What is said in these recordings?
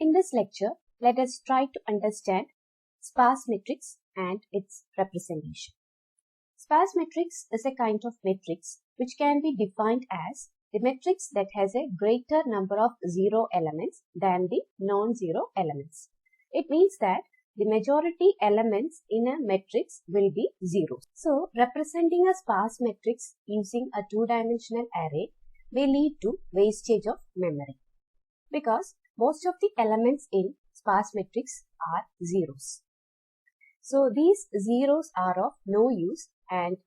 In this lecture, let us try to understand sparse matrix and its representation. Sparse matrix is a kind of matrix which can be defined as the matrix that has a greater number of zero elements than the non-zero elements. It means that the majority elements in a matrix will be zeros. So, representing a sparse matrix using a two-dimensional array may lead to wastage of memory because most of the elements in sparse matrix are zeros. So, these zeros are of no use, and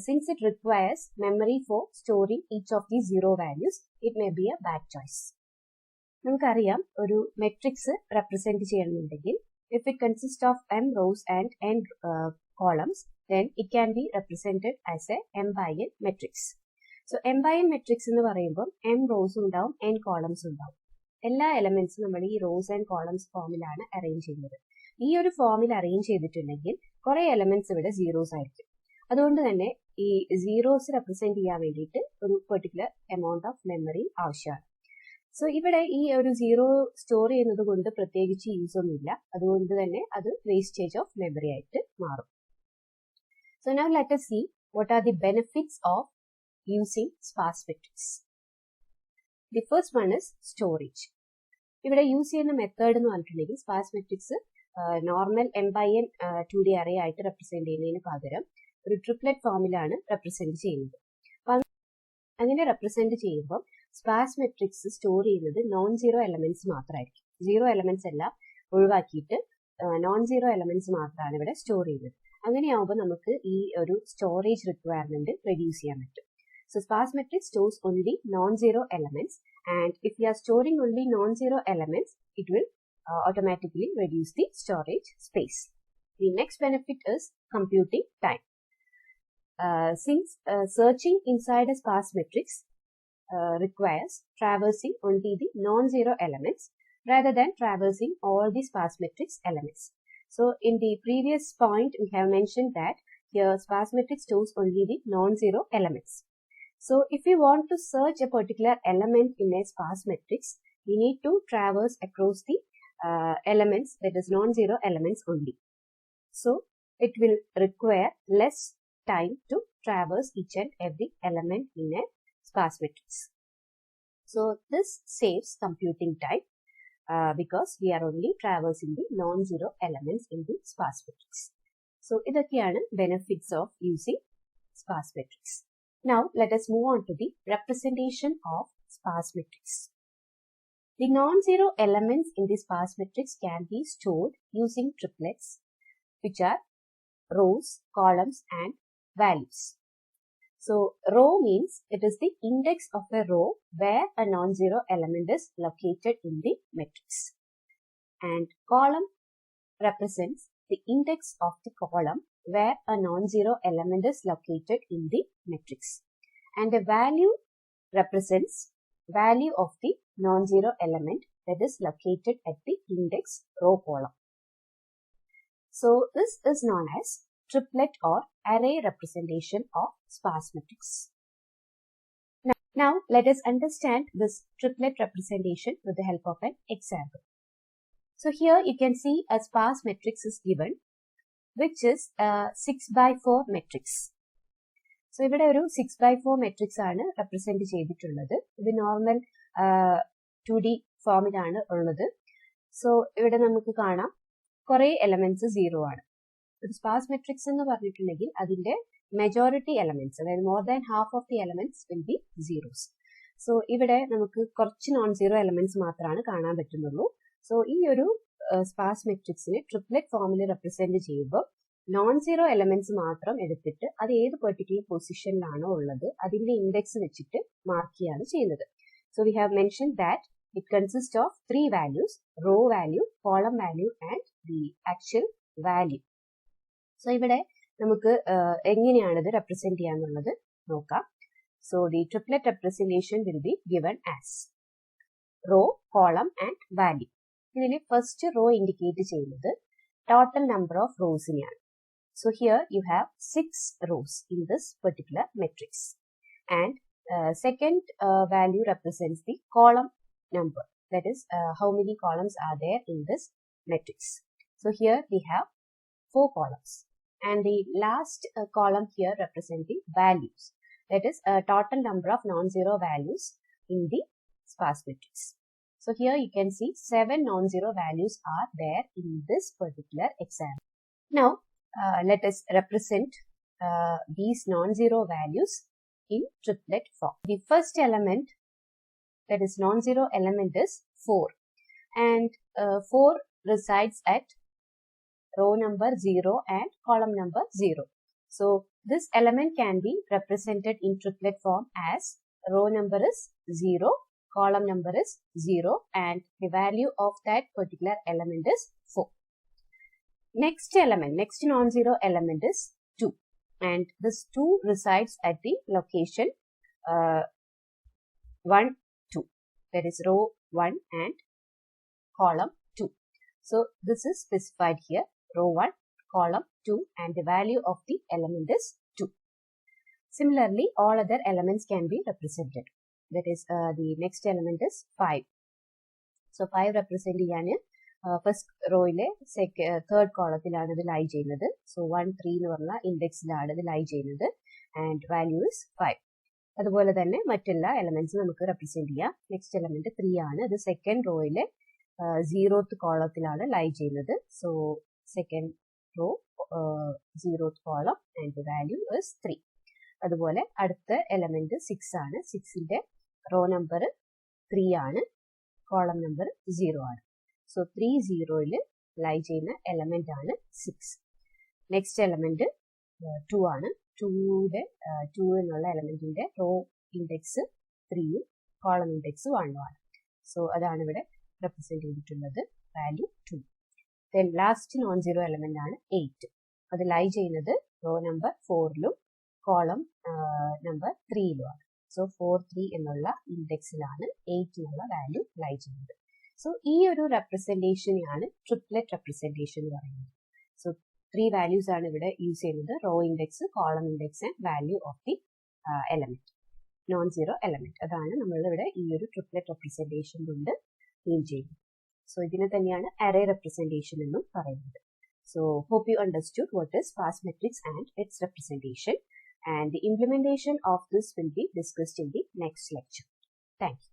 since it requires memory for storing each of the zero values, it may be a bad choice. നമുക്കറിയാം ഒരു matrix represent ചെയ്യണമെന്നുണ്ടെങ്കിൽ if it consists of m rows and n columns, then it can be represented as a m by n matrix. So m by n matrix എന്ന് പറയുമ്പോൾ m rows ഉണ്ടാവും, n columns ഉണ്ടാവും. എല്ലാ എലമെന്റ്സും നമ്മൾ ഈ rose and columns ഫോമിലാണ് arrange ചെയ്യുന്നത്. ഈ ഒരു ഫോമിൽ അറേഞ്ച് ചെയ്തിട്ടുണ്ടെങ്കിൽ കുറെ എലമെന്റ്സ് ഇവിടെ സീറോസ് ആയിരിക്കും. അതുകൊണ്ട് തന്നെ ഈ സീറോസ് റെപ്രസെന്റ് ചെയ്യാൻ വേണ്ടിയിട്ട് ഒരു പെർട്ടിക്കുലർ എമൗണ്ട് ഓഫ് മെമ്മറി ആവശ്യമാണ്. സോ ഇവിടെ ഈ ഒരു സീറോ സ്റ്റോർ ചെയ്യുന്നത് കൊണ്ട് പ്രത്യേകിച്ച് യൂസ് ഒന്നുമില്ല. അതുകൊണ്ട് തന്നെ അത് വേസ്റ്റേജ് ഓഫ് മെമ്മറി ആയിട്ട് മാറും. So now let us see what are the benefits of using sparse matrix. The first one is storage. ഇവിടെ യൂസ് ചെയ്യുന്ന മെത്തേഡ് എന്ന് പറഞ്ഞിട്ടുണ്ടെങ്കിൽ sparse matrix normal m by n 2D array ആയിട്ട് represent ചെയ്യുന്നതിന് പകരം ഒരു ട്രിപ്ലെറ്റ് ഫോമിലാണ് റെപ്രസെന്റ് ചെയ്യുന്നത്. അങ്ങനെ റെപ്രസെന്റ് ചെയ്യുമ്പോൾ സ്പാർസ് മെട്രിക്സ് സ്റ്റോർ ചെയ്യുന്നത് നോൺ സീറോ എലമെന്റ്സ് മാത്രമായിരിക്കും. സീറോ എലമെന്റ്സ് എല്ലാം ഒഴിവാക്കിയിട്ട് നോൺ സീറോ എലമെന്റ്സ് മാത്രമാണ് ഇവിടെ സ്റ്റോർ ചെയ്യുന്നത്. അങ്ങനെയാവുമ്പോൾ നമുക്ക് ഈ ഒരു സ്റ്റോറേജ് റിക്വയർമെന്റ് റെഡ്യൂസ് ചെയ്യാൻ പറ്റും. So sparse matrix stores only non-zero elements, and if we are storing only non-zero elements, it will automatically reduce the storage space. The next benefit is computing time. Since searching inside a sparse matrix requires traversing only the non-zero elements rather than traversing all the sparse matrix elements. So in the previous point, we have mentioned that here sparse matrix stores only the non-zero elements. So if we want to search a particular element in a sparse matrix, we need to traverse across the elements, that is non-zero elements only. So it will require less time to traverse each and every element in a sparse matrix. So this saves computing time because we are only traversing the non-zero elements in the sparse matrix. So ഇതൊക്കെയാണ് benefits of using sparse matrix. Now, let us move on to the representation of sparse matrix. The non-zero elements in the sparse matrix can be stored using triplets, which are rows, columns, and values. So, row means it is the index of a row where a non-zero element is located in the matrix. And column represents the index of the column where a non-zero element is located in the matrix. And a value represents value of the non-zero element that is located at the index row column. So this is known as triplet or array representation of sparse matrix. Now let us understand this triplet representation with the help of an example. So here you can see a sparse matrix is given, which is a 6x4 matrix. So ഇവിടെ ഒരു 6x4 matrix ആണ് represent ചെയ്തിട്ടുള്ളത്. ഇത് normal 2D ഫോമിലാണ് ഉള്ളത്. So ഇവിടെ നമുക്ക് കാണാം കുറെ എലമെന്റ്സ് സീറോ ആണ്. ഒരു സ്പാർസ് മെട്രിക്സ് എന്ന് പറഞ്ഞിട്ടുണ്ടെങ്കിൽ അതിന്റെ മെജോറിറ്റി എലമെന്റ്സ്, അതായത് more than half of the elements will be zeros. So ഇവിടെ നമുക്ക് കുറച്ച് നോൺ സീറോ എലമെന്റ്സ് മാത്രമാണ് കാണാൻ പറ്റുന്നുള്ളൂ. സോ ഈ ഒരു സ്പാർസ് മെട്രിക്സിനെ ട്രിപ്ലെറ്റ് ഫോമിൽ റെപ്രസെന്റ് ചെയ്യുമ്പോൾ നോൺ സീറോ എലമെന്റ്സ് മാത്രം എടുത്തിട്ട് അത് ഏത് പെർട്ടിക്കുലർ പൊസിഷനിലാണോ ഉള്ളത് അതിന്റെ ഇൻഡെക്സ് വെച്ചിട്ട് മാർക്ക് ചെയ്യാണ് ചെയ്യുന്നത്. So we have mention that it consist of 3 values: row value, column value and the actual value. So ഇവിടെ നമുക്ക് എങ്ങനെയാണ് ഇത് റെപ്രസെന്റ് ചെയ്യാന്നുള്ളത് നോക്കാം. So the triplet representation will be given as row, column and value. ഇതിൽ first row indicate ചെയ്യുന്നത് total number of റോസിനെയാണ്. So here you have 6 rows in this particular matrix, and second value represents the column number, that is how many columns are there in this matrix. So here we have 4 columns, and the last column here representing values, that is a total number of non-zero values in the sparse matrix. So here you can see 7 non-zero values are there in this particular example. Now let us represent these non-zero values in triplet form. The first element, that is non-zero element, is 4, and 4 resides at row number 0 and column number 0. So this element can be represented in triplet form as row number is 0, column number is 0, and the value of that particular element is 4. Next element, next non-zero element is 2, and this 2 resides at the location 1, 2, that is row 1 and column 2. So this is specified here, row 1, column 2, and the value of the element is 2. Similarly, all other elements can be represented. That is the next element is 5. So 5 represent cheyanu first row ile third column ilana idu lie cheynathu. So 1 3 nu parna index ilana idu lie cheynathu, and value is 5. അതുപോലെ തന്നെ മറ്റെല്ലാ എലമെന്റ്സും നമുക്ക് represent ചെയ്യാം. Next element 3 ആണ്. ഇത് second റോയിലെ 0th കോളത്തിലാണ് ലൈ ചെയ്യുന്നത്. So second row 0th column and the value is 3. അതുപോലെ അടുത്ത എലമെന്റ് 6 ആണ്. 6ന്റെ റോ നമ്പർ 3 ആണ്, കോളം നമ്പർ 0 ആണ്. സോ 3 0യിൽ ലൈ ചെയ്യുന്ന എലമെന്റ് ആണ് 6. നെക്സ്റ്റ് എലമെന്റ് 2 ആണ്. 2 എന്നുള്ള എലമെന്റിന്റെ റോ ഇൻഡെക്സ് 3ഉം കോളം ഇൻഡെക്സ് 1ഉം ആണ്. സോ അതാണ് ഇവിടെ റെപ്രസെന്റ് ചെയ്തിട്ടുള്ളത്, value 2. Then last non zero element ആണ് 8. അത് ലൈ ചെയ്യുന്നത് റോ നമ്പർ 4ലും കോളം നമ്പർ 3ലുമാണ്. സോ 4 3 എന്നുള്ള ഇൻഡെക്സിലാണ് 8 എന്നുള്ള വാല്യൂ ലൈ ചെയ്യുന്നത്. സോ ഈ ഒരു റെപ്രസെന്റേഷനെയാണ് ട്രിപ്ലെറ്റ് റെപ്രസെന്റേഷൻ എന്ന് പറയുന്നത്. സോ 3 വാല്യൂസ് ആണ് ഇവിടെ യൂസ് ചെയ്യുന്നത്, row index, column index and value of the element, non zero element. അതാണ് നമ്മൾ ഇവിടെ ഈ ഒരു ട്രിപ്ലെറ്റ് റെപ്രസെന്റേഷൻ കൊണ്ട് മീൻ ചെയ്യുന്നത്. സോ ഇതിനെ തന്നെയാണ് അറേ റെപ്രസെന്റേഷൻ എന്നും പറയുന്നത്. So hope you understood what is sparse matrix and its representation, and the implementation of this will be discussed in the next lecture. Thank you.